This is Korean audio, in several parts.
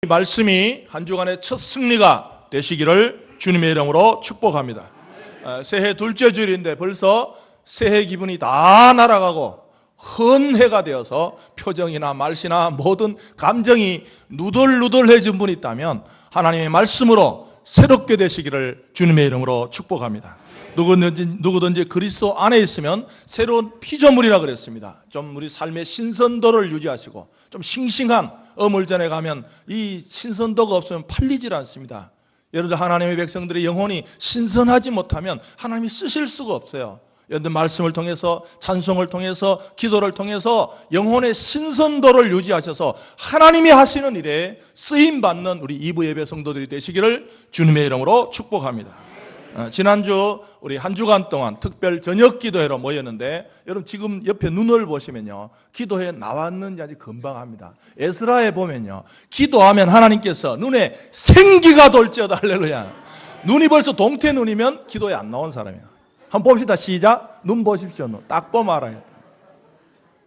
이 말씀이 한 주간의 첫 승리가 되시기를 주님의 이름으로 축복합니다. 새해 둘째 주일인데 벌써 새해 기분이 다 날아가고 헌해가 되어서 표정이나 말씨나 모든 감정이 누덜누덜해진 분이 있다면 하나님의 말씀으로 새롭게 되시기를 주님의 이름으로 축복합니다. 누구든지 그리스도 안에 있으면 새로운 피조물이라 그랬습니다. 좀 우리 삶의 신선도를 유지하시고 좀 싱싱한 어물전에 가면 이 신선도가 없으면 팔리질 않습니다. 여러분들 하나님의 백성들의 영혼이 신선하지 못하면 하나님이 쓰실 수가 없어요. 여러분들 말씀을 통해서 찬송을 통해서 기도를 통해서 영혼의 신선도를 유지하셔서 하나님이 하시는 일에 쓰임받는 우리 2부 예배 성도들이 되시기를 주님의 이름으로 축복합니다. 지난주 우리 한 주간 동안 특별 저녁 기도회로 모였는데 여러분 지금 옆에 눈을 보시면요 기도회 나왔는지 아직 금방 합니다. 에스라에 보면요 기도하면 하나님께서 눈에 생기가 돌지어다 할렐루야. 눈이 벌써 동태 눈이면 기도에 안 나온 사람이야. 한번 봅시다. 시작. 눈 보십시오. 딱 보면 알아요.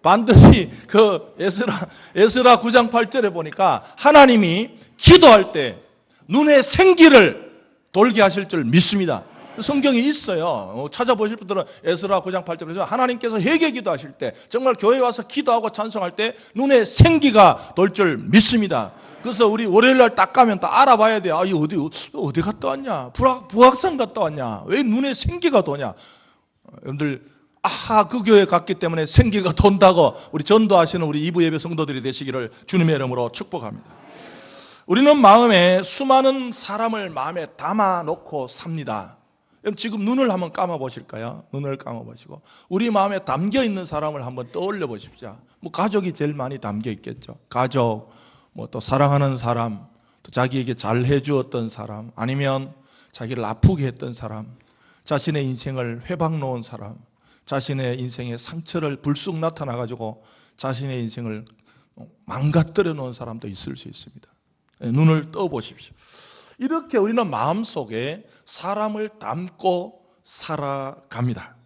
반드시 그 에스라 9장 8절에 보니까 하나님이 기도할 때 눈에 생기를 돌게 하실 줄 믿습니다. 성경이 있어요. 찾아보실 분들은 에스라 9장 8절에서 하나님께서 회개 기도하실 때 정말 교회에 와서 기도하고 찬송할 때 눈에 생기가 돌 줄 믿습니다. 그래서 우리 월요일날 딱 가면 다 알아봐야 돼요. 이 어디 갔다 왔냐? 부학산 갔다 왔냐? 왜 눈에 생기가 도냐? 여러분들 그 교회 갔기 때문에 생기가 돈다고 우리 전도하시는 우리 2부 예배 성도들이 되시기를 주님의 이름으로 축복합니다. 우리는 마음에 수많은 사람을 마음에 담아놓고 삽니다. 지금 눈을 한번 감아 보실까요? 눈을 감아 보시고 우리 마음에 담겨 있는 사람을 한번 떠올려 보십시오. 뭐 가족이 제일 많이 담겨 있겠죠. 가족, 뭐 또 사랑하는 사람, 또 자기에게 잘 해주었던 사람, 아니면 자기를 아프게 했던 사람, 자신의 인생을 회방 놓은 사람, 자신의 인생의 상처를 불쑥 나타나가지고 자신의 인생을 망가뜨려 놓은 사람도 있을 수 있습니다. 눈을 떠 보십시오. 이렇게 우리는 마음속에 사람을 담고 살아갑니다.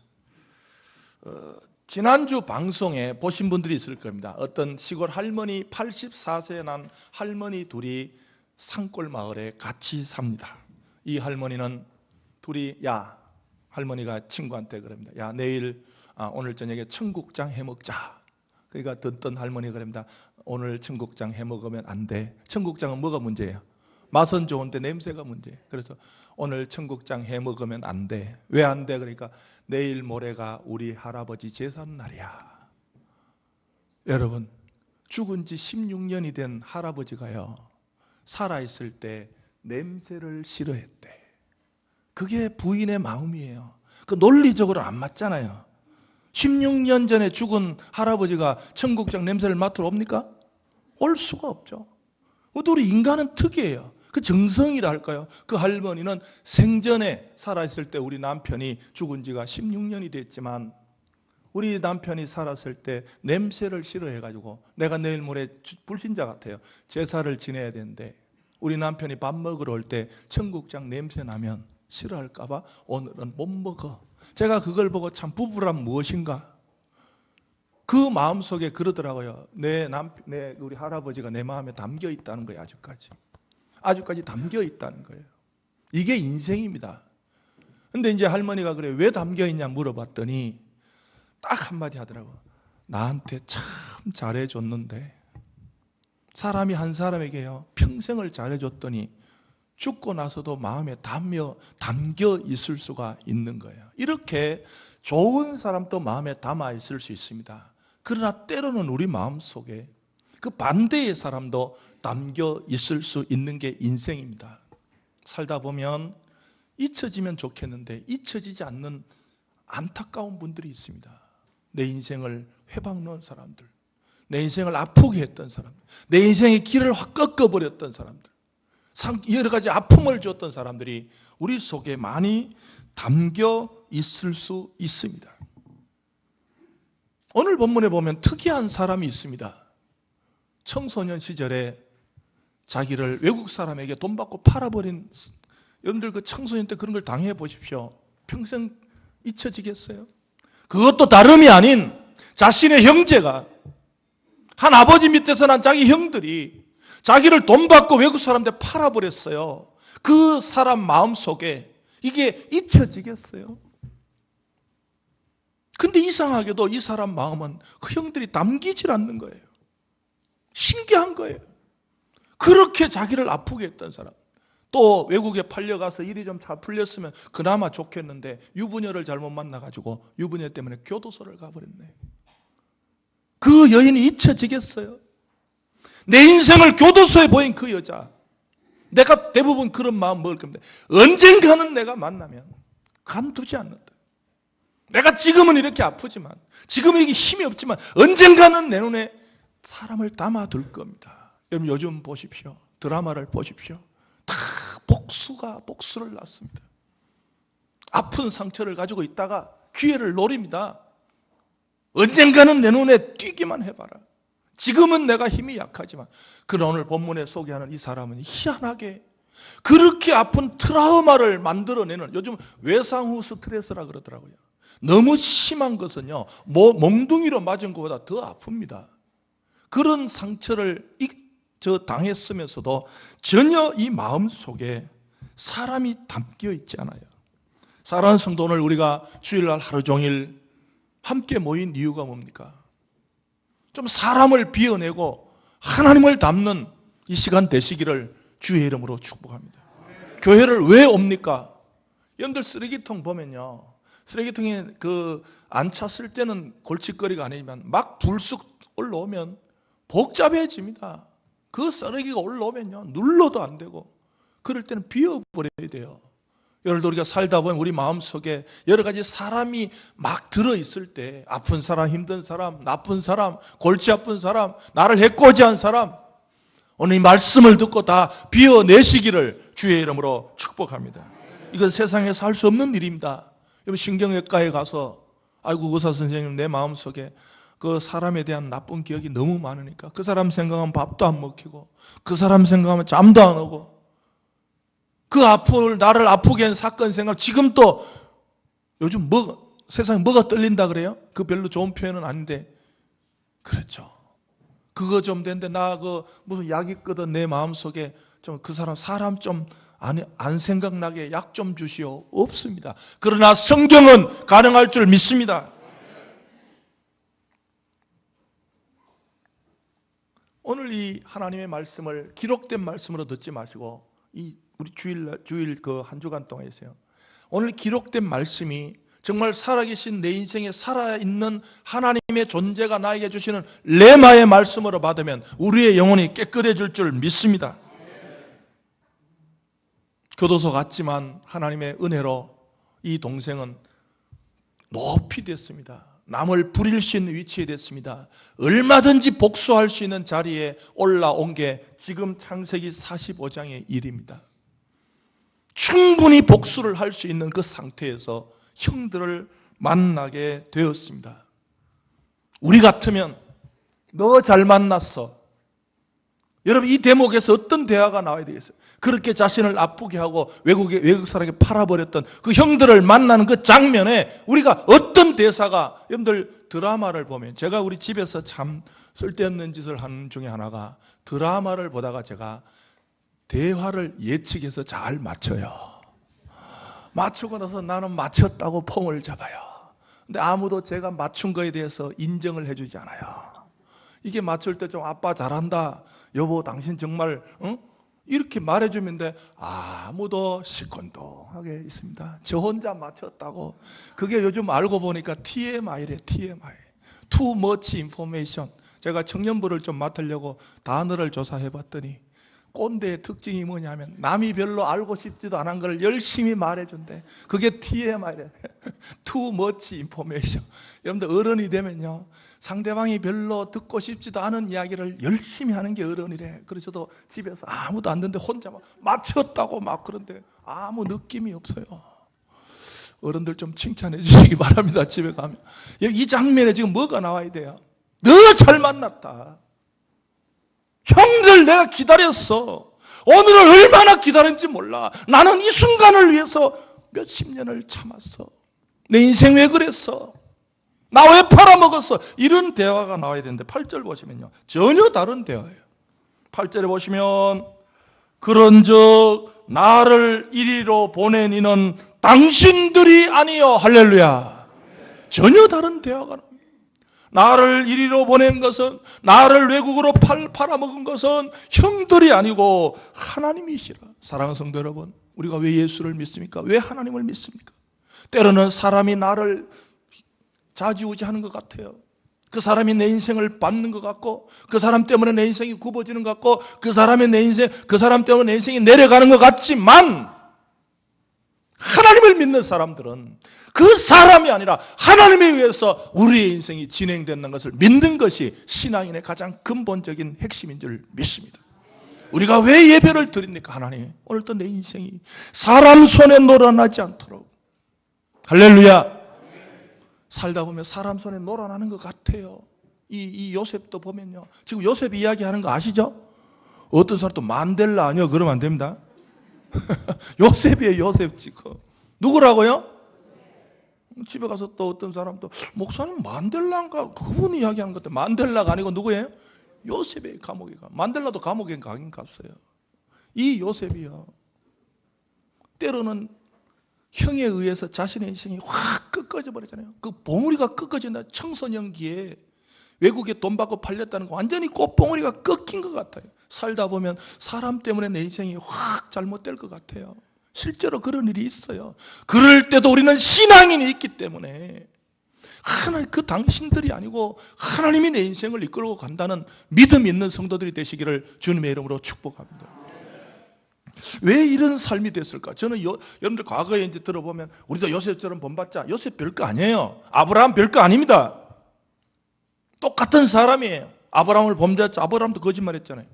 지난주 방송에 보신 분들이 있을 겁니다. 어떤 시골 할머니 84세 난 할머니 둘이 산골 마을에 같이 삽니다. 이 할머니는 둘이 할머니가 친구한테 그럽니다. 오늘 저녁에 청국장 해 먹자. 그러니까 듣던 할머니가 그럽니다. 오늘 청국장 해 먹으면 안 돼. 청국장은 뭐가 문제예요? 맛은 좋은데 냄새가 문제예요. 그래서 오늘 청국장 해 먹으면 안 돼. 왜 안 돼? 그러니까 내일 모레가 우리 할아버지 제삿날이야. 여러분, 죽은 지 16년이 된 할아버지가요 살아있을 때 냄새를 싫어했대. 그게 부인의 마음이에요. 그 논리적으로 안 맞잖아요. 16년 전에 죽은 할아버지가 청국장 냄새를 맡으러 옵니까? 올 수가 없죠. 우리 인간은 특이해요. 그 정성이라 할까요? 그 할머니는 생전에 살아있을 때 우리 남편이 죽은 지가 16년이 됐지만 우리 남편이 살았을 때 냄새를 싫어해가지고 내가 내일 모레 불신자 같아요. 제사를 지내야 되는데 우리 남편이 밥 먹으러 올 때 청국장 냄새 나면 싫어할까봐 오늘은 못 먹어. 제가 그걸 보고 참 부부란 무엇인가? 그 마음속에 그러더라고요. 우리 할아버지가 내 마음에 담겨 있다는 거예요. 아직까지 담겨 있다는 거예요. 이게 인생입니다. 근데 이제 할머니가 그래 왜 담겨 있냐 물어봤더니 딱 한마디 하더라고요. 나한테 참 잘해줬는데 사람이 한 사람에게요 평생을 잘해줬더니 죽고 나서도 마음에 담겨 있을 수가 있는 거예요. 이렇게 좋은 사람도 마음에 담아 있을 수 있습니다. 그러나 때로는 우리 마음속에 그 반대의 사람도 담겨 있을 수 있는 게 인생입니다. 살다 보면 잊혀지면 좋겠는데 잊혀지지 않는 안타까운 분들이 있습니다. 내 인생을 회방 놓은 사람들, 내 인생을 아프게 했던 사람들, 내 인생의 길을 확 꺾어버렸던 사람들, 여러 가지 아픔을 줬던 사람들이 우리 속에 많이 담겨 있을 수 있습니다. 오늘 본문에 보면 특이한 사람이 있습니다. 청소년 시절에 자기를 외국 사람에게 돈 받고 팔아버린, 여러분들 그 청소년 때 그런 걸 당해 보십시오. 평생 잊혀지겠어요? 그것도 다름이 아닌 자신의 형제가 한 아버지 밑에서 난 자기 형들이 자기를 돈 받고 외국 사람한테 팔아버렸어요. 그 사람 마음속에 이게 잊혀지겠어요? 근데 이상하게도 이 사람 마음은 그 형들이 남기질 않는 거예요. 신기한 거예요. 그렇게 자기를 아프게 했던 사람. 또 외국에 팔려가서 일이 좀 잘 풀렸으면 그나마 좋겠는데 유부녀를 잘못 만나가지고 유부녀 때문에 교도소를 가버렸네. 그 여인이 잊혀지겠어요? 내 인생을 교도소에 보인 그 여자, 내가 대부분 그런 마음 먹을 겁니다. 언젠가는 내가 만나면 간두지 않는다. 내가 지금은 이렇게 아프지만, 지금은 이게 힘이 없지만 언젠가는 내 눈에 사람을 담아둘 겁니다. 여러분 요즘 보십시오. 드라마를 보십시오. 다 복수를 낳습니다. 아픈 상처를 가지고 있다가 기회를 노립니다. 언젠가는 내 눈에 띄기만 해봐라. 지금은 내가 힘이 약하지만. 그러나 오늘 본문에 소개하는 이 사람은 희한하게 그렇게 아픈 트라우마를 만들어내는, 요즘 외상 후 스트레스라 그러더라고요. 너무 심한 것은요, 몽둥이로 맞은 것보다 더 아픕니다. 그런 상처를 당했으면서도 전혀 이 마음 속에 사람이 담겨 있지 않아요. 사랑하는 성도, 오늘 우리가 주일날 하루 종일 함께 모인 이유가 뭡니까? 좀 사람을 비워내고 하나님을 담는 이 시간 되시기를 주의 이름으로 축복합니다. 교회를 왜 옵니까? 여러분들 쓰레기통 보면요, 쓰레기통에 안 찼을 때는 골칫거리가 아니지만 막 불쑥 올라오면 복잡해집니다. 그 쓰레기가 올라오면요, 눌러도 안 되고, 그럴 때는 비워버려야 돼요. 여러분, 우리가 살다 보면 우리 마음속에 여러 가지 사람이 막 들어있을 때, 아픈 사람, 힘든 사람, 나쁜 사람, 골치 아픈 사람, 나를 해코지한 사람, 오늘 이 말씀을 듣고 다 비워내시기를 주의 이름으로 축복합니다. 이건 세상에서 할 수 없는 일입니다. 여러분, 신경외과에 가서 아이고 의사 선생님, 내 마음속에 그 사람에 대한 나쁜 기억이 너무 많으니까 그 사람 생각하면 밥도 안 먹히고 그 사람 생각하면 잠도 안 오고 그 나를 아프게 한 사건 생각, 지금 또 요즘 세상에 뭐가 떨린다 그래요? 그 별로 좋은 표현은 아닌데, 그렇죠. 그거 좀 되는데 나 무슨 약 있거든 내 마음속에, 좀 그 사람 좀 안 생각나게 약 좀 주시오. 없습니다. 그러나 성경은 가능할 줄 믿습니다. 오늘 이 하나님의 말씀을 기록된 말씀으로 듣지 마시고 우리 주일 그 한 주간 동안 있어요. 오늘 기록된 말씀이 정말 살아계신 내 인생에 살아있는 하나님의 존재가 나에게 주시는 레마의 말씀으로 받으면 우리의 영혼이 깨끗해질 줄 믿습니다. 교도소 갔지만 하나님의 은혜로 이 동생은 높이 됐습니다. 남을 부릴 수 있는 위치에 됐습니다. 얼마든지 복수할 수 있는 자리에 올라온 게 지금 창세기 45장의 일입니다. 충분히 복수를 할 수 있는 그 상태에서 형들을 만나게 되었습니다. 우리 같으면 너 잘 만났어. 여러분, 이 대목에서 어떤 대화가 나와야 되겠어요? 그렇게 자신을 아프게 하고 외국 사람에게 팔아버렸던 그 형들을 만나는 그 장면에 우리가 어떤 대사가, 여러분들 드라마를 보면, 제가 우리 집에서 참 쓸데없는 짓을 하는 중에 하나가, 드라마를 보다가 제가 대화를 예측해서 잘 맞춰요. 맞추고 나서 나는 맞췄다고 폼을 잡아요. 근데 아무도 제가 맞춘 거에 대해서 인정을 해주지 않아요. 이게 맞출 때 좀 아빠 잘한다, 여보 당신 정말 이렇게 말해주면 돼. 아무도 시큰둥하게 있습니다. 저 혼자 맞췄다고. 그게 요즘 알고 보니까 TMI래. TMI, Too Much Information. 제가 청년부를 좀 맡으려고 단어를 조사해봤더니 꼰대의 특징이 뭐냐면 남이 별로 알고 싶지도 않은 걸 열심히 말해준대. 그게 TMI래. Too Much Information. 여러분들 어른이 되면요, 상대방이 별로 듣고 싶지도 않은 이야기를 열심히 하는 게 어른이래. 그래서도 집에서 아무도 안 듣는데 혼자 막 맞췄다고 막 그런데 아무 느낌이 없어요. 어른들 좀 칭찬해 주시기 바랍니다. 집에 가면. 이 장면에 지금 뭐가 나와야 돼요? 너 잘 만났다. 형들 내가 기다렸어. 오늘을 얼마나 기다렸는지 몰라. 나는 이 순간을 위해서 몇십 년을 참았어. 내 인생 왜 그랬어? 나 왜 팔아먹었어? 이런 대화가 나와야 되는데 8절 보시면요, 전혀 다른 대화예요. 8절에 보시면 그런즉 나를 이리로 보낸 이는 당신들이 아니요. 할렐루야. 전혀 다른 대화가 나옵니다. 나를 이리로 보낸 것은, 나를 외국으로 팔아먹은 것은 형들이 아니고 하나님이시라. 사랑하는 성도 여러분, 우리가 왜 예수를 믿습니까? 왜 하나님을 믿습니까? 때로는 사람이 나를 좌지우지하는 것 같아요. 그 사람이 내 인생을 받는 것 같고, 그 사람 때문에 내 인생이 굽어지는 것 같고, 그 사람 때문에 내 인생이 내려가는 것 같지만, 하나님을 믿는 사람들은 그 사람이 아니라 하나님에 의해서 우리의 인생이 진행되는 것을 믿는 것이 신앙인의 가장 근본적인 핵심인 줄 믿습니다. 우리가 왜 예배를 드립니까? 하나님, 오늘도 내 인생이 사람 손에 놀아나지 않도록. 할렐루야. 살다 보면 사람 손에 놀아나는 것 같아요. 이 요셉도 보면요, 지금 요셉 이야기하는 거 아시죠? 어떤 사람 또 만델라 아니요? 그러면 안 됩니다. 요셉이에요. 요셉 지금. 누구라고요? 집에 가서 또 어떤 사람도 목사님 만델라인가? 그분 이야기하는 것 같아요. 만델라가 아니고 누구예요? 요셉의 감옥에 가. 만델라도 감옥에 가긴 갔어요. 이 요셉이요, 때로는 형에 의해서 자신의 인생이 확 꺾어져 버리잖아요. 그 봉우리가 꺾어진다. 청소년기에 외국에 돈 받고 팔렸다는 거 완전히 꽃봉우리가 꺾인 것 같아요. 살다 보면 사람 때문에 내 인생이 확 잘못될 것 같아요. 실제로 그런 일이 있어요. 그럴 때도 우리는 신앙인이 있기 때문에 하나님, 그 당신들이 아니고 하나님이 내 인생을 이끌고 간다는 믿음 있는 성도들이 되시기를 주님의 이름으로 축복합니다. 왜 이런 삶이 됐을까? 저는 여러분들 과거에 이제 들어보면 우리도 요셉처럼 본받자. 요셉 별거 아니에요. 아브라함 별거 아닙니다. 똑같은 사람이에요. 아브라함을 본받자. 아브라함도 거짓말했잖아요.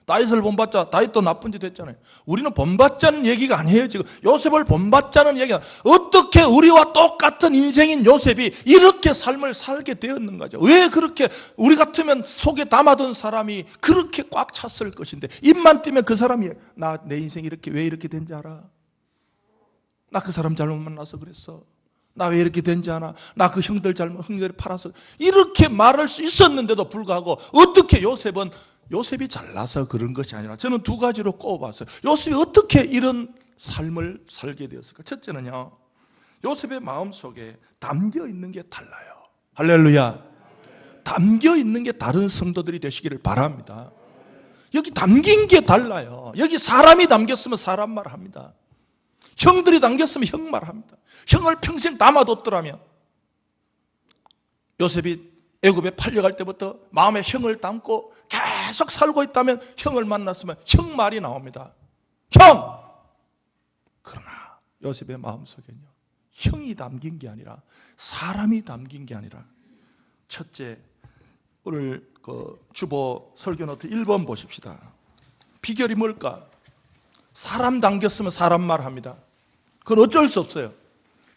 다윗을 본받자. 다윗도 나쁜 짓 했잖아요. 우리는 본받자는 얘기가 아니에요. 지금 요셉을 본받자는 얘기가, 어떻게 우리와 똑같은 인생인 요셉이 이렇게 삶을 살게 되었는가죠. 왜 그렇게 우리 같으면 속에 담아둔 사람이 그렇게 꽉 찼을 것인데, 입만 띄면 그 사람이 내 인생이 왜 이렇게 된지 알아? 나 그 사람 잘못 만나서 그랬어. 나 왜 이렇게 된지 아나? 나 그 형들이 팔아서, 이렇게 말할 수 있었는데도 불구하고 어떻게 요셉이 잘나서 그런 것이 아니라, 저는 두 가지로 꼽아봤어요. 요셉이 어떻게 이런 삶을 살게 되었을까? 첫째는요, 요셉의 마음속에 담겨 있는 게 달라요. 할렐루야. 담겨 있는 게 다른 성도들이 되시기를 바랍니다. 여기 담긴 게 달라요. 여기 사람이 담겼으면 사람 말 합니다. 형들이 담겼으면 형 말 합니다. 형을 평생 담아뒀더라면, 요셉이 애굽에 팔려갈 때부터 마음에 형을 담고 계속 살고 있다면, 형을 만났으면 형 말이 나옵니다. 형! 그러나 요셉의 마음속에는요, 형이 담긴 게 아니라, 사람이 담긴 게 아니라, 첫째, 오늘 주보 설교노트 1번 보십시다. 비결이 뭘까? 사람 담겼으면 사람 말 합니다. 그건 어쩔 수 없어요.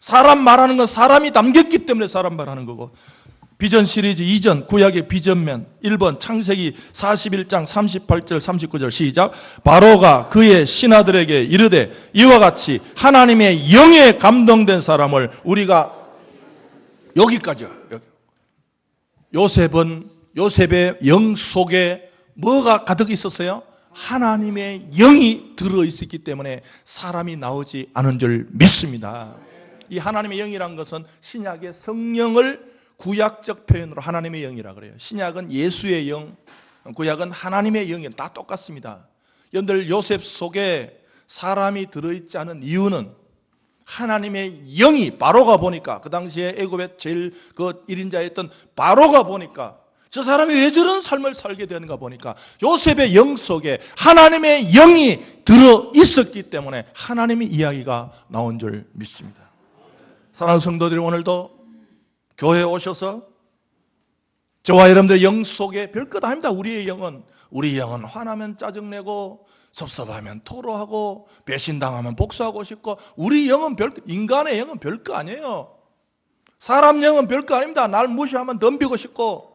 사람 말하는 건 사람이 담겼기 때문에 사람 말하는 거고, 비전 시리즈 이전 구약의 비전면 1번 창세기 41장 38절 39절 시작. 바로가 그의 신하들에게 이르되 이와 같이 하나님의 영에 감동된 사람을 우리가, 여기까지요. 요셉의 영 속에 뭐가 가득 있었어요? 하나님의 영이 들어있었기 때문에 사람이 나오지 않은 줄 믿습니다. 이 하나님의 영이란 것은 신약의 성령을 구약적 표현으로 하나님의 영이라 그래요. 신약은 예수의 영, 구약은 하나님의 영이 다 똑같습니다. 여러분들, 요셉 속에 사람이 들어있지 않은 이유는 하나님의 영이, 바로가 보니까, 그 당시에 애굽의 제일 1인자였던 바로가 보니까, 저 사람이 왜 저런 삶을 살게 되는가 보니까 요셉의 영 속에 하나님의 영이 들어있었기 때문에 하나님의 이야기가 나온 줄 믿습니다. 사랑하는 성도들이, 오늘도 교회에 오셔서 저와 여러분들의 영 속에 별것 아닙니다. 우리 영은 화나면 짜증내고, 섭섭하면 토로하고, 배신당하면 복수하고 싶고, 우리 영은 인간의 영은 별거 아니에요. 사람 영은 별거 아닙니다. 날 무시하면 덤비고 싶고,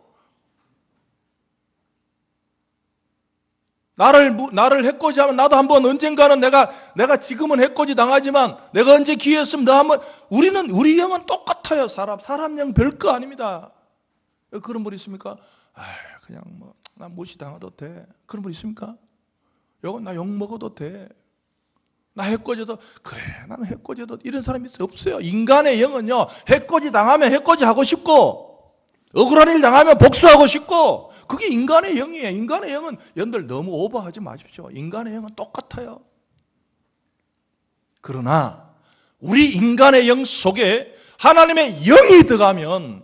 나를 해코지하면 나도 한번 언젠가는 내가 지금은 해코지 당하지만 내가 언제 기회 있으면 너 한번, 우리 영은 똑같아요. 사람 영 별거 아닙니다. 그런 분 있습니까? 그냥 나 무시당해도 돼. 그런 분 있습니까? 나 욕먹어도 돼. 나 해코지도 그래 나는 해코지도 이런 사람이 없어요. 인간의 영은요, 해코지 당하면 해코지 하고 싶고 억울한 일 당하면 복수하고 싶고, 그게 인간의 영이에요. 인간의 영은 여러분들 너무 오버하지 마십시오. 인간의 영은 똑같아요. 그러나 우리 인간의 영 속에 하나님의 영이 들어가면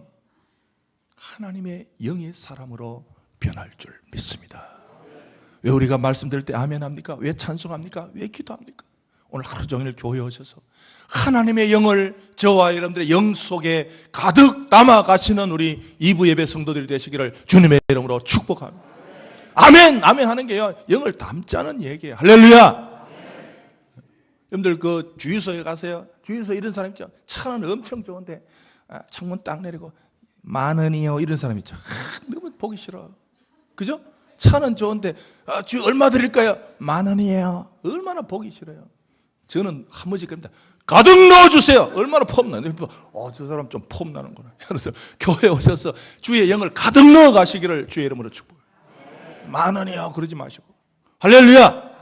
하나님의 영의 사람으로 변할 줄 믿습니다. 왜 우리가 말씀드릴 때 아멘 합니까? 왜 찬송합니까? 왜 기도합니까? 오늘 하루 종일 교회에 오셔서 하나님의 영을 저와 여러분들의 영 속에 가득 담아 가시는 우리 2부 예배 성도들이 되시기를 주님의 이름으로 축복합니다. 아멘! 아멘 하는 게요, 영을 담자는 얘기예요. 할렐루야! 여러분들 그 주유소에 가세요. 주유소 이런 사람 있죠. 차는 엄청 좋은데 창문 딱 내리고 10,000원이요 이런 사람 있죠. 너무 보기 싫어. 그죠? 차는 좋은데 주 얼마 드릴까요? 10,000원이에요. 얼마나 보기 싫어요. 저는 한 번씩 그럽니다. 가득 넣어주세요. 얼마나 폼나요? 저 사람 좀 폼나는구나. 그래서 교회에 오셔서 주의 영을 가득 넣어 가시기를 주의 이름으로 축복해요. 10,000원이요 그러지 마시고 할렐루야.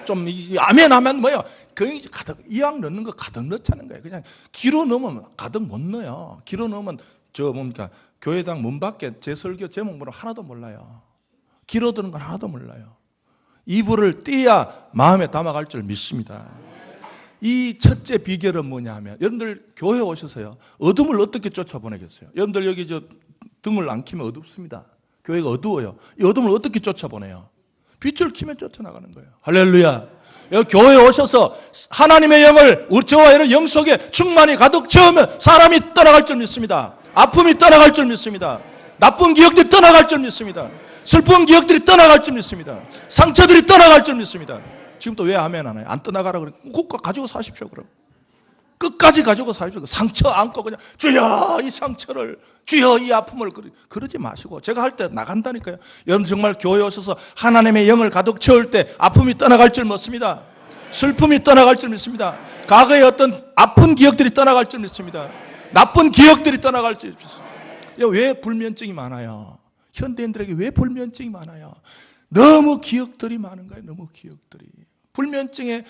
좀 아멘 하면 뭐예요? 그 가득 이왕 넣는 거 가득 넣자는 거예요. 그냥 기로 넣으면 가득 못 넣어요. 기로 넣으면 뭡니까? 교회당 문 밖에 제 설교 제목으로 하나도 몰라요. 기로 드는 건 하나도 몰라요. 이불을 떼야 마음에 담아갈 줄 믿습니다. 이 첫째 비결은 뭐냐 하면, 여러분들 교회에 오셔서요, 어둠을 어떻게 쫓아보내겠어요? 여러분들 여기 등을 안 켜면 어둡습니다. 교회가 어두워요. 이 어둠을 어떻게 쫓아보내요? 빛을 켜면 쫓아나가는 거예요. 할렐루야. 여기 교회에 오셔서 하나님의 영을 저와 여러분 영 속에 충만히 가득 채우면 사람이 떠나갈 줄 믿습니다. 아픔이 떠나갈 줄 믿습니다. 나쁜 기억들이 떠나갈 줄 믿습니다. 슬픈 기억들이 떠나갈 줄 믿습니다. 상처들이 떠나갈 줄 믿습니다. 지금 또 왜 아멘 안 해요? 안 떠나가라 그래. 꼭 가지고 사십시오. 그럼 끝까지 가지고 사십시오. 상처 안고 그냥 주여 이 상처를, 주여 이 아픔을, 그러지 마시고. 제가 할 때 나간다니까요. 여러분 정말 교회에 오셔서 하나님의 영을 가득 채울 때 아픔이 떠나갈 줄 믿습니다. 슬픔이 떠나갈 줄 믿습니다. 과거의 어떤 아픈 기억들이 떠나갈 줄 믿습니다. 나쁜 기억들이 떠나갈 줄 믿습니다. 왜 불면증이 많아요? 현대인들에게 왜 불면증이 많아요? 너무 기억들이 많은 거예요. 너무 기억들이. 불면증의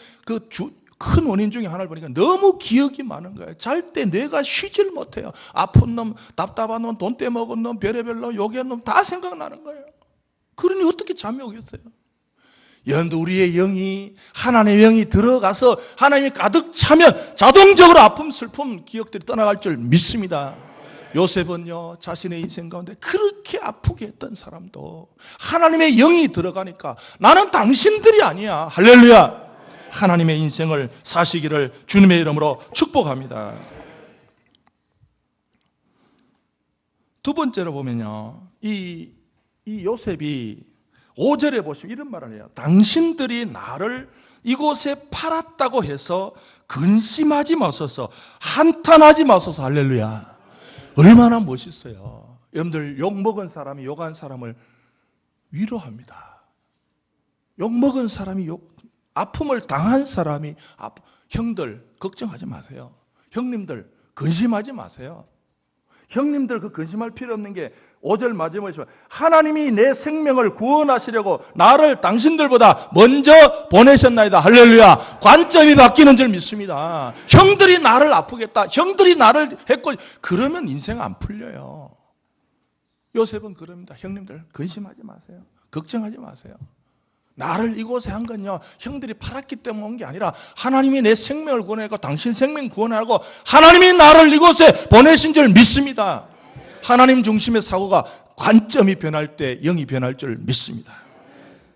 큰 원인 중에 하나를 보니까 너무 기억이 많은 거예요. 잘 때 뇌가 쉬질 못해요. 아픈 놈, 답답한 놈, 돈 떼먹은 놈, 별의별 놈, 요괴한 놈 다 생각나는 거예요. 그러니 어떻게 잠이 오겠어요? 여러분들 우리의 영이, 하나님의 영이 들어가서 하나님이 가득 차면 자동적으로 아픔, 슬픔, 기억들이 떠나갈 줄 믿습니다. 요셉은요, 자신의 인생 가운데 그렇게 아프게 했던 사람도 하나님의 영이 들어가니까 나는 당신들이 아니야. 할렐루야. 하나님의 인생을 사시기를 주님의 이름으로 축복합니다. 두 번째로 보면요, 이 요셉이 5절에 보시면 이런 말을 해요. 당신들이 나를 이곳에 팔았다고 해서 근심하지 마소서, 한탄하지 마소서. 할렐루야. 얼마나 멋있어요. 여러분들 욕먹은 사람이 욕한 사람을 위로합니다. 욕먹은 사람이 아픔을 당한 사람이 형들 걱정하지 마세요. 형님들 근심하지 마세요. 형님들 그 근심할 필요 없는 게 5절 마지막에 하나님이 내 생명을 구원하시려고 나를 당신들보다 먼저 보내셨나이다. 할렐루야. 관점이 바뀌는 줄 믿습니다. 형들이 나를 아프겠다, 형들이 나를 했고, 그러면 인생 안 풀려요. 요셉은 그럽니다. 형님들 근심하지 마세요. 걱정하지 마세요. 나를 이곳에 한 건요, 형들이 팔았기 때문에 온 게 아니라 하나님이 내 생명을 구원하고 당신 생명 구원하고 하나님이 나를 이곳에 보내신 줄 믿습니다. 하나님 중심의 사고가 관점이 변할 때 영이 변할 줄 믿습니다.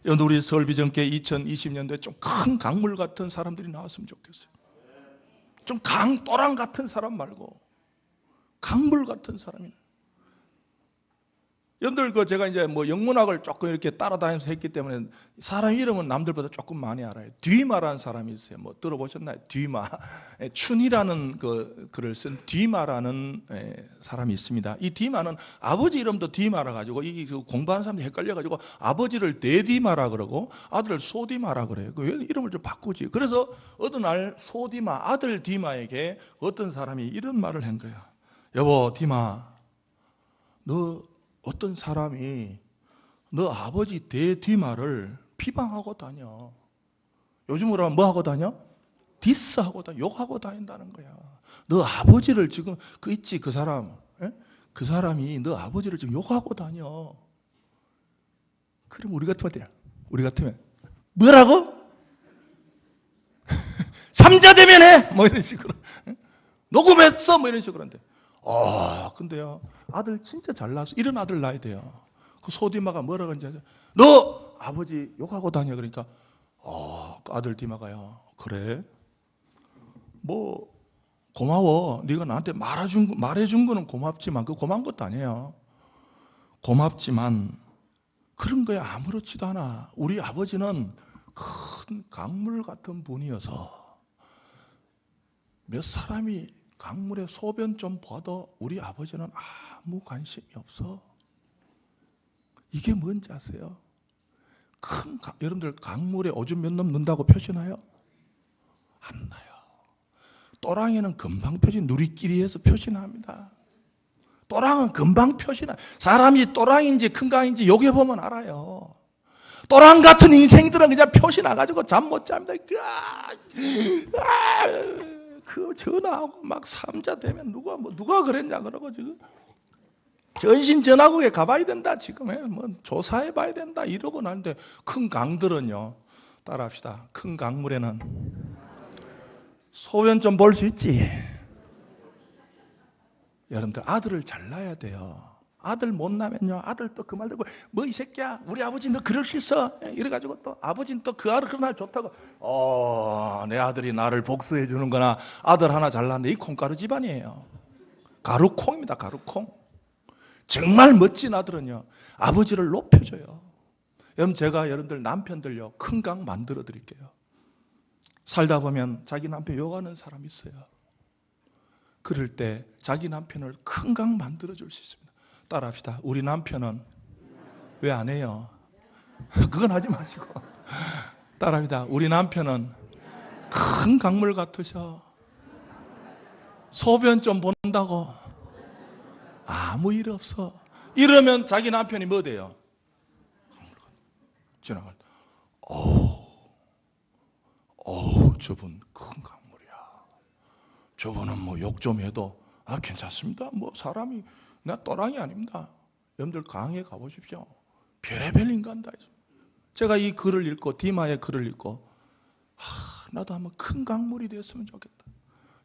우리 서울비전교회 2020년도에 좀 큰 강물 같은 사람들이 나왔으면 좋겠어요. 좀 강도랑 같은 사람 말고 강물 같은 사람이. 여러분들 제가 이제 영문학을 조금 이렇게 따라다니면서 했기 때문에 사람 이름은 남들보다 조금 많이 알아요. 뒤마라는 사람이 있어요. 들어보셨나요? 뒤마. 춘이라는 글을 쓴 뒤마라는 사람이 있습니다. 이 뒤마는 아버지 이름도 뒤마라 가지고 공부하는 사람들이 헷갈려 가지고 아버지를 대디마라 그러고 아들을 소디마라 그래요. 이름을 좀 바꾸지. 그래서 어느 날 소디마, 아들 디마에게 어떤 사람이 이런 말을 한 거예요. 여보 디마, 너 어떤 사람이 너 아버지 대뒤말을 비방하고 다녀. 요즘으로 하면 뭐 하고 다녀? 디스하고 다녀. 욕하고 다닌다는 거야. 너 아버지를 지금 그 있지 그 사람, 에? 그 사람이 너 아버지를 지금 욕하고 다녀. 그럼 우리 같으면 뭐라고? 삼자 대면해 뭐 이런 식으로 녹음했어 뭐 이런 식으로 하는데 근데요 아들 진짜 잘나서 이런 아들 낳아야 돼요. 그 소디마가 뭐라고 하는지 너 아버지 욕하고 다녀 그러니까 그 아들 디마가요 그래 뭐 고마워 네가 나한테 말해준 거는 고맙지만 그 고마운 것도 아니에요. 고맙지만 그런 거에 아무렇지도 않아. 우리 아버지는 큰 강물 같은 분이어서 몇 사람이 강물에 소변 좀 봐도 우리 아버지는 아무 관심이 없어. 이게 뭔지 아세요? 여러분들 강물에 오줌 몇 놈 넣는다고 표시나요? 안 나요. 또랑이는 금방 누리끼리해서 표시납니다. 또랑은 금방 표시나. 사람이 또랑인지 큰 강인지 여기 보면 알아요. 또랑 같은 인생들은 그냥 표시 나가지고 잠 못 잡니다. 그 전화하고 막 삼자 되면 누가 그랬냐 그러고 지금 전신 전화국에 가봐야 된다 지금 뭐 조사해 봐야 된다 이러고 나는데 큰 강들은요 따라합시다. 큰 강물에는 소변 좀 볼 수 있지. 여러분들 아들을 잘 낳아야 돼요. 아들 못 낳으면요 아들 또 그 말 듣고 뭐 이 새끼야 우리 아버지 너 그럴 수 있어 이래가지고 또 아버지는 또 그 아들 그날 좋다고 내 아들이 나를 복수해 주는구나. 아들 하나 잘 낳았는데 이 콩가루 집안이에요. 가루콩입니다. 가루콩. 정말 멋진 아들은요 아버지를 높여줘요. 여러분 제가 여러분들 남편들요 큰 강 만들어 드릴게요. 살다 보면 자기 남편 욕하는 사람 있어요. 그럴 때 자기 남편을 큰 강 만들어 줄 수 있습니다. 따라합시다. 우리 남편은 왜 안 해요? 그건 하지 마시고 따라합니다. 우리 남편은 큰 강물 같으셔. 소변 좀 본다고 아무 일 없어. 이러면 자기 남편이 뭐 돼요? 지나갈 때 저분 큰 강물이야. 저분은 뭐 욕 좀 해도 괜찮습니다. 뭐 사람이 나 또랑이 아닙니다. 여러분들 강에 가보십시오. 별의별 인간 다 있어요. 제가 이 글을 읽고 디마의 글을 읽고 나도 한번 큰 강물이 됐으면 좋겠다.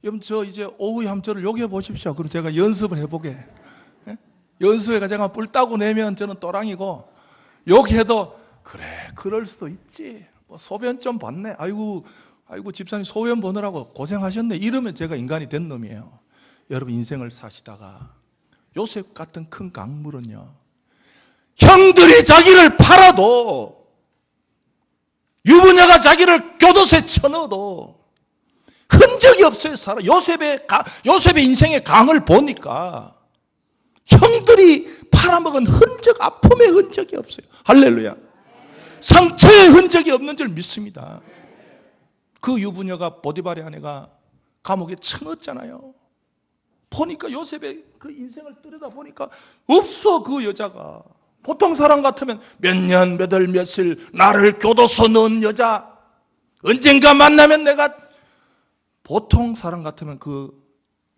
여러분 저 이제 오후에 한번 저를 욕해 보십시오. 그럼 제가 연습을 해보게. 연습해가 제가 뿔 따고 내면 저는 또랑이고 욕해도 그래 그럴 수도 있지. 뭐 소변 좀 봤네. 아이고 집사님 소변 보느라고 고생하셨네. 이러면 제가 인간이 된 놈이에요. 여러분 인생을 사시다가 요셉 같은 큰 강물은요 형들이 자기를 팔아도 유부녀가 자기를 교도소에 쳐넣어도 흔적이 없어요. 요셉의 인생의 강을 보니까 형들이 팔아먹은 흔적, 아픔의 흔적이 없어요. 할렐루야. 상처의 흔적이 없는 줄 믿습니다. 그 유부녀가 보디발의 아내가 감옥에 쳐넣었잖아요. 보니까 요셉의 그 인생을 들여다보니까 없어. 그 여자가 보통 사람 같으면 몇 년, 몇 월, 며칠 나를 교도소 넣은 여자 언젠가 만나면 내가 보통 사람 같으면 그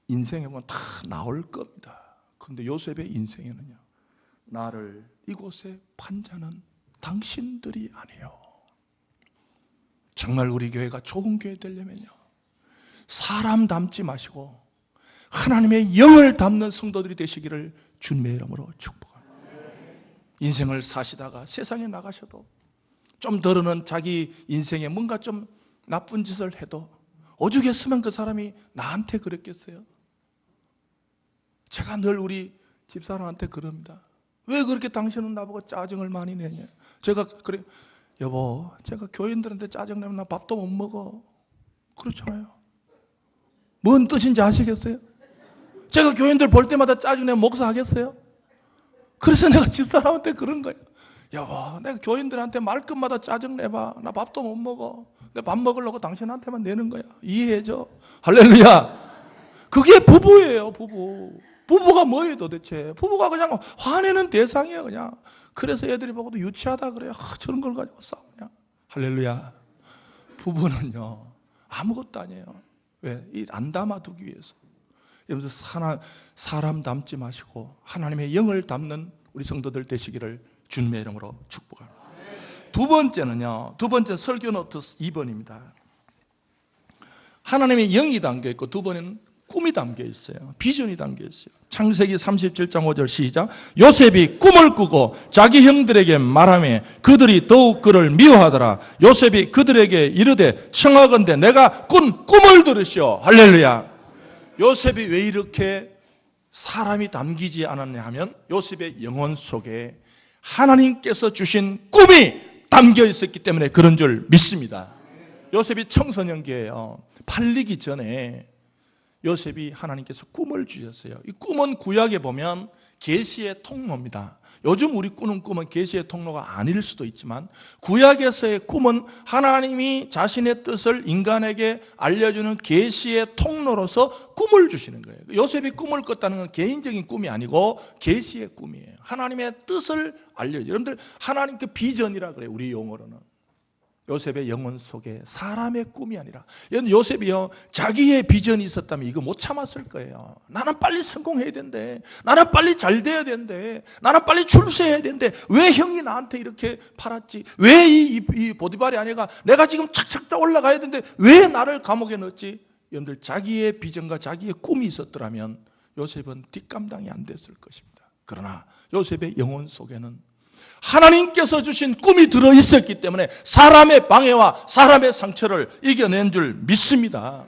인생에 보면 다 나올 겁니다. 그런데 요셉의 인생에는요 나를 이곳에 판 자는 당신들이 아니에요. 정말 우리 교회가 좋은 교회 되려면요 사람 닮지 마시고 하나님의 영을 담는 성도들이 되시기를 주님의 이름으로 축복합니다. 인생을 사시다가 세상에 나가셔도 좀 덜어는 자기 인생에 뭔가 좀 나쁜 짓을 해도 오죽했으면 그 사람이 나한테 그랬겠어요? 제가 늘 우리 집사람한테 그럽니다. 왜 그렇게 당신은 나보고 짜증을 많이 내냐? 제가 그래 여보 제가 교인들한테 짜증내면 나 밥도 못 먹어. 그렇잖아요. 뭔 뜻인지 아시겠어요? 제가 교인들 볼 때마다 짜증내면 목사하겠어요? 그래서 내가 집사람한테 그런 거예요. 여보 내가 교인들한테 말끝마다 짜증내봐. 나 밥도 못 먹어. 내 밥 먹으려고 당신한테만 내는 거야. 이해해줘. 할렐루야. 그게 부부예요. 부부. 부부가 뭐예요 도대체? 부부가 그냥 화내는 대상이에요 그냥. 그래서 애들이 보고도 유치하다 그래요. 저런 걸 가지고 싸우냐. 할렐루야. 부부는요 아무것도 아니에요. 왜? 안 담아두기 위해서. 여러분 사람 담지 마시고 하나님의 영을 담는 우리 성도들 되시기를 주님의 이름으로 축복합니다. 두 번째는 설교 노트 2번입니다. 하나님의 영이 담겨 있고 두 번에는 꿈이 담겨 있어요. 비전이 담겨 있어요. 창세기 37장 5절 시작. 요셉이 꿈을 꾸고 자기 형들에게 말하며 그들이 더욱 그를 미워하더라. 요셉이 그들에게 이르되 청하건대 내가 꾼 꿈을 들으시오. 할렐루야. 요셉이 왜 이렇게 사람이 담기지 않았냐 하면 요셉의 영혼 속에 하나님께서 주신 꿈이 담겨 있었기 때문에 그런 줄 믿습니다. 요셉이 청소년기예요. 팔리기 전에 요셉이 하나님께서 꿈을 주셨어요. 이 꿈은 구약에 보면 계시의 통로입니다. 요즘 우리 꾸는 꿈은 계시의 통로가 아닐 수도 있지만 구약에서의 꿈은 하나님이 자신의 뜻을 인간에게 알려주는 계시의 통로로서 꿈을 주시는 거예요. 요셉이 꿈을 꿨다는 건 개인적인 꿈이 아니고 계시의 꿈이에요. 하나님의 뜻을 알려줘요. 여러분들 하나님 그 비전이라 그래요. 우리 용어로는. 요셉의 영혼 속에 사람의 꿈이 아니라 요셉이요 자기의 비전이 있었다면 이거 못 참았을 거예요. 나는 빨리 성공해야 된대. 나는 빨리 잘 돼야 된대. 나는 빨리 출세해야 된대. 왜 형이 나한테 이렇게 팔았지? 왜 이 보디발이 아내가 내가 지금 착착 올라가야 되는데 왜 나를 감옥에 넣었지? 여러분들 자기의 비전과 자기의 꿈이 있었더라면 요셉은 뒷감당이 안 됐을 것입니다. 그러나 요셉의 영혼 속에는 하나님께서 주신 꿈이 들어있었기 때문에 사람의 방해와 사람의 상처를 이겨낸 줄 믿습니다.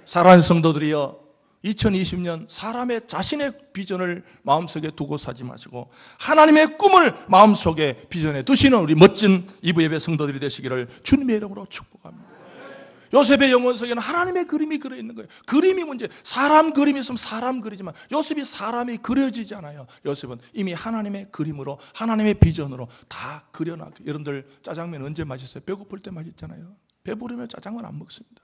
사랑하는 성도들이여 2020년 사람의 자신의 비전을 마음속에 두고 사지 마시고 하나님의 꿈을 마음속에 비전에 두시는 우리 멋진 이브예배 성도들이 되시기를 주님의 이름으로 축복합니다. 요셉의 영혼 속에는 하나님의 그림이 그려있는 거예요. 그림이 문제. 사람 그림이 있으면 사람 그리지만 요셉이 사람이 그려지지 않아요. 요셉은 이미 하나님의 그림으로 하나님의 비전으로 다 그려놨고. 여러분들 짜장면 언제 맛있어요? 배고플 때 맛있잖아요. 배부르면 짜장면 안 먹습니다.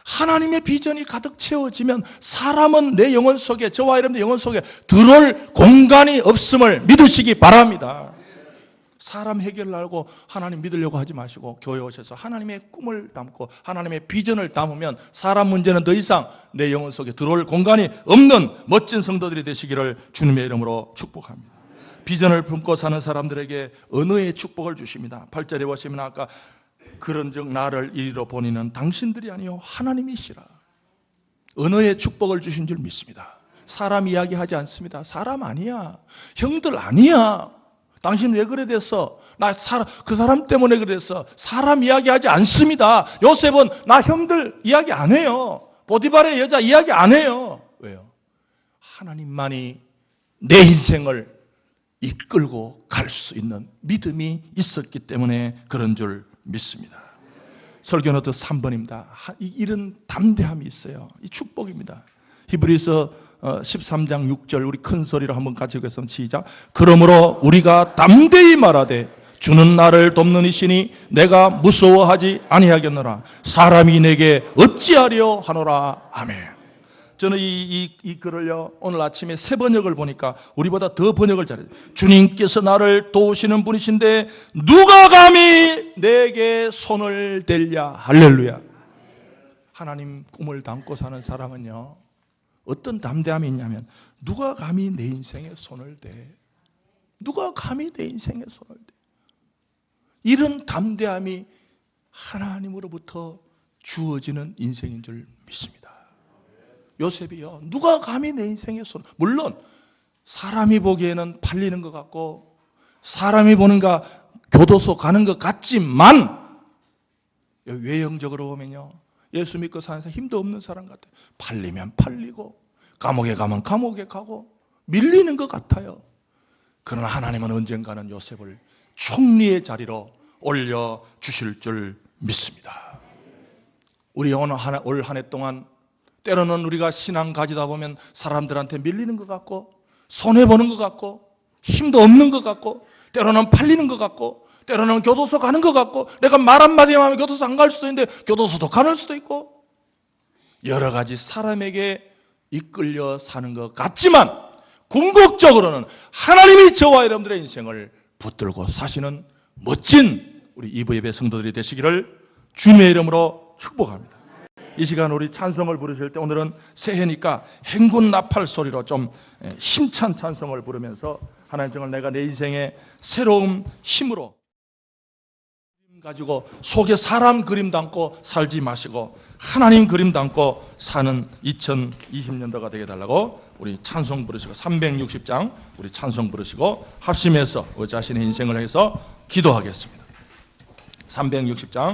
하나님의 비전이 가득 채워지면 사람은 내 영혼 속에 저와 여러분들 영혼 속에 들어올 공간이 없음을 믿으시기 바랍니다. 사람 해결을 알고 하나님 믿으려고 하지 마시고 교회 오셔서 하나님의 꿈을 담고 하나님의 비전을 담으면 사람 문제는 더 이상 내 영혼 속에 들어올 공간이 없는 멋진 성도들이 되시기를 주님의 이름으로 축복합니다. 비전을 품고 사는 사람들에게 언어의 축복을 주십니다. 8절에 보시면 아까 그런즉 나를 이리로 보내는 당신들이 아니요 하나님이시라. 언어의 축복을 주신 줄 믿습니다. 사람 이야기하지 않습니다. 사람 아니야. 형들 아니야. 당신 왜 그래 됐어? 그 사람 때문에 그랬어. 사람 이야기하지 않습니다. 요셉은 나 형들 이야기 안 해요. 보디발의 여자 이야기 안 해요. 왜요? 하나님만이 내 인생을 이끌고 갈 수 있는 믿음이 있었기 때문에 그런 줄 믿습니다. 설교노트 3번입니다. 이런 담대함이 있어요. 이 축복입니다. 히브리서 13장 6절 우리 큰 소리로 한번 같이 읽겠습니다. 시작. 그러므로 우리가 담대히 말하되 주는 나를 돕는 이시니 내가 무서워하지 아니하겠노라. 사람이 내게 어찌하려 하노라. 아멘. 저는 이 글을요 오늘 아침에 새 번역을 보니까 우리보다 더 번역을 잘해요. 주님께서 나를 도우시는 분이신데 누가 감히 내게 손을 댈랴. 할렐루야. 하나님 꿈을 담고 사는 사람은요 어떤 담대함이 있냐면 누가 감히 내 인생에 손을 대? 누가 감히 내 인생에 손을 대? 이런 담대함이 하나님으로부터 주어지는 인생인 줄 믿습니다. 요셉이요 누가 감히 내 인생에 손을, 물론 사람이 보기에는 팔리는 것 같고 사람이 보는가 교도소 가는 것 같지만 외형적으로 보면요 예수 믿고 사는 사람 힘도 없는 사람 같아요. 팔리면 팔리고 감옥에 가면 감옥에 가고 밀리는 것 같아요. 그러나 하나님은 언젠가는 요셉을 총리의 자리로 올려주실 줄 믿습니다. 우리 올 한 해 동안 때로는 우리가 신앙 가지다 보면 사람들한테 밀리는 것 같고 손해보는 것 같고 힘도 없는 것 같고 때로는 팔리는 것 같고 때로는 교도소 가는 것 같고 내가 말 한마디 하면 교도소 안 갈 수도 있는데 교도소도 가는 수도 있고 여러 가지 사람에게 이끌려 사는 것 같지만 궁극적으로는 하나님이 저와 여러분들의 인생을 붙들고 사시는 멋진 우리 이브예배 성도들이 되시기를 주님의 이름으로 축복합니다. 이 시간 우리 찬송을 부르실 때 오늘은 새해니까 행군 나팔 소리로 좀 힘찬 찬송을 부르면서 하나님 정말 내가 내 인생의 새로운 힘으로 가지고 속에 사람 그림 담고 살지 마시고 하나님 그림 담고 사는 2020년도가 되게 달라고 우리 찬송 부르시고 360장 우리 찬송 부르시고 합심해서 우리 자신의 인생을 해서 기도하겠습니다. 360장